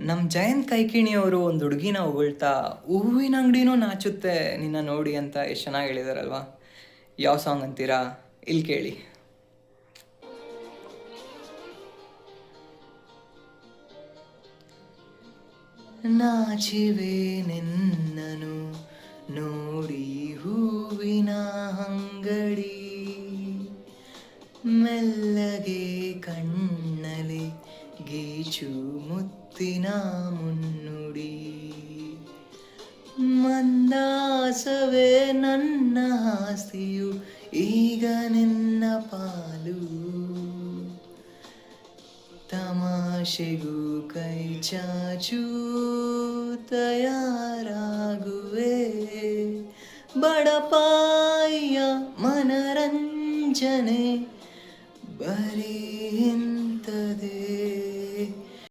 ನಮ್ಮ ಜಯಂತ್ ಕೈಕಿಣಿಯವರು ಒಂದು ಹುಡುಗಿನ ಹೊಗಳ್ತಾ ಹೂವಿನ ಅಂಗಡಿನೂ ನಾಚುತ್ತೆ ನಿನ್ನ ನೋಡಿ ಅಂತ ಎಷ್ಟು ಚೆನ್ನಾಗಿ ಹೇಳಿದಾರಲ್ವಾ. ಯಾವ ಸಾಂಗ್ ಅಂತೀರಾ? ಇಲ್ಲಿ ಕೇಳಿ. ನಾಚಿವೆ ನಿನ್ನನು ನೋಡಿ ಹೂವಿನ ಅಂಗಡಿ, ಮೆಲ್ಲಗೆ ಕಣ್ಣಲೆ ಗೀಚು ಮುತ್ತಿನ ಮುನ್ನುಡಿ, ಮಂದಾಸವೇ ನನ್ನ ಆಸ್ತಿಯು ಈಗ ನಿನ್ನ ಪಾಲು, ತಮಾಷೆಗೂ ಕೈ ಚಾಚು ತಯಾರಾಗುವೆ, ಬಡಪಾಯಿಯ ಮನರಂಜನೆ ಬರೀ